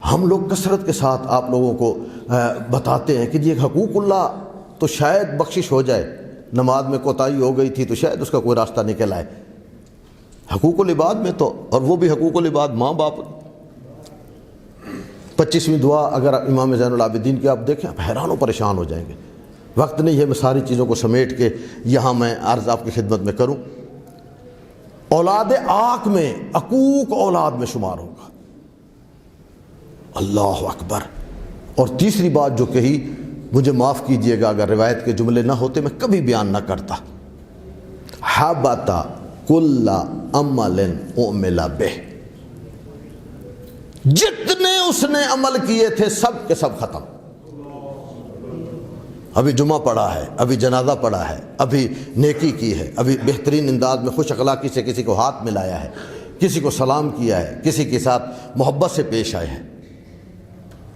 ہم لوگ کثرت کے ساتھ آپ لوگوں کو بتاتے ہیں کہ یہ حقوق اللہ تو شاید بخشش ہو جائے، نماز میں کوتاہی ہو گئی تھی تو شاید اس کا کوئی راستہ نکل آئے۔ حقوق العباد میں تو، اور وہ بھی حقوق العباد ماں باپ، 25ویں دعا اگر امام زین العابدین کی آپ دیکھیں آپ حیران و پریشان ہو جائیں گے۔ وقت نہیں ہے میں ساری چیزوں کو سمیٹ کے یہاں میں عرض آپ کی خدمت میں کروں۔ اولاد آق میں عقوق اولاد میں شمار ہوگا۔ اللہ اکبر۔ اور تیسری بات جو کہی، مجھے معاف کیجئے گا اگر روایت کے جملے نہ ہوتے میں کبھی بیان نہ کرتا، حبط کل عمل عمل بہ، جتنے اس نے عمل کیے تھے سب کے سب ختم۔ ابھی جمعہ پڑھا ہے، ابھی جنازہ پڑھا ہے، ابھی نیکی کی ہے، ابھی بہترین انداز میں خوش اخلاقی سے کسی کو ہاتھ ملایا ہے، کسی کو سلام کیا ہے، کسی کے ساتھ محبت سے پیش آئے ہیں۔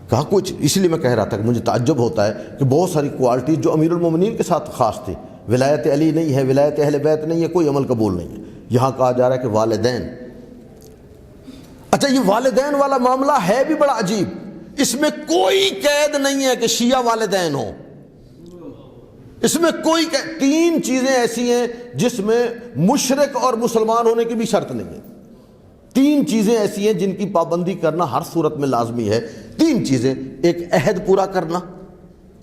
کہا کچھ، اس لیے میں کہہ رہا تھا کہ مجھے تعجب ہوتا ہے کہ بہت ساری کوالٹیز جو امیر المومنین کے ساتھ خاص تھی، ولایت علی نہیں ہے، ولایت اہل بیت نہیں ہے، کوئی عمل قبول نہیں ہے، یہاں کہا جا رہا ہے کہ والدین۔ اچھا یہ والدین والا معاملہ ہے بھی بڑا عجیب، اس میں کوئی قید نہیں ہے کہ شیعہ والدین ہوں، اس میں کوئی تین چیزیں ایسی ہیں جس میں مشرک اور مسلمان ہونے کی بھی شرط نہیں ہے۔ تین چیزیں ایسی ہیں جن کی پابندی کرنا ہر صورت میں لازمی ہے۔ تین چیزیں، ایک عہد پورا کرنا،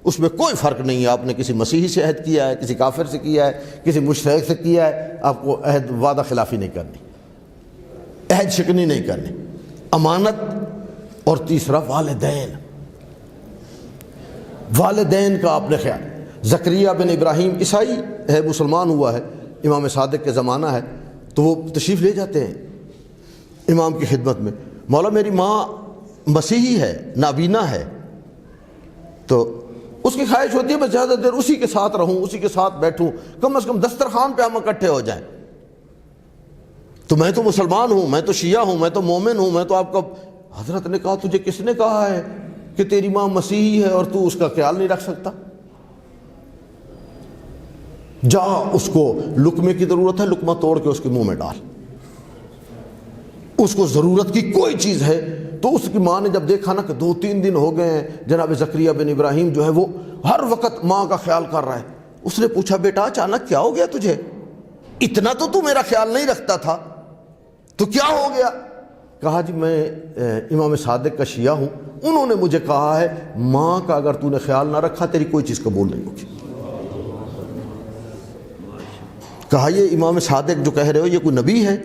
اس میں کوئی فرق نہیں ہے، آپ نے کسی مسیحی سے عہد کیا ہے، کسی کافر سے کیا ہے، کسی مشرک سے کیا ہے، آپ کو عہد وعدہ خلافی نہیں کرنی، عہد شکنی نہیں کرنی، امانت، اور تیسرا والدین۔ والدین کا آپ نے خیال، زکریا بن ابراہیم عیسائی ہے، مسلمان ہوا ہے، امام صادق کے زمانہ ہے، تو وہ تشریف لے جاتے ہیں امام کی خدمت میں، مولا میری ماں مسیحی ہے، نابینا ہے، تو اس کی خواہش ہوتی ہے میں زیادہ دیر اسی کے ساتھ رہوں، اسی کے ساتھ بیٹھوں، کم از کم دسترخوان پہ ہم اکٹھے ہو جائیں۔ تو میں تو مسلمان ہوں، میں تو شیعہ ہوں، میں تو مومن ہوں، میں تو آپ کا۔ حضرت نے کہا تجھے کس نے کہا ہے کہ تیری ماں مسیحی ہے اور تو اس کا خیال نہیں رکھ سکتا؟ جا اس کو لقمے کی ضرورت ہے، لقمہ توڑ کے اس کے منہ میں ڈال، اس کو ضرورت کی کوئی چیز ہے۔ تو اس کی ماں نے جب دیکھا نا کہ 2-3 دن ہو گئے ہیں جناب زکریا بن ابراہیم جو ہے وہ ہر وقت ماں کا خیال کر رہا ہے، اس نے پوچھا بیٹا اچانک کیا ہو گیا تجھے؟ اتنا تو میرا خیال نہیں رکھتا تھا، تو کیا ہو گیا؟ کہا جی میں امام صادق کا شیعہ ہوں، انہوں نے مجھے کہا ہے ماں کا اگر تو نے خیال نہ رکھا تیری کوئی چیز قبول نہیں ہوگی۔ کہا یہ امام صادق جو کہہ رہے ہو یہ کوئی نبی ہے؟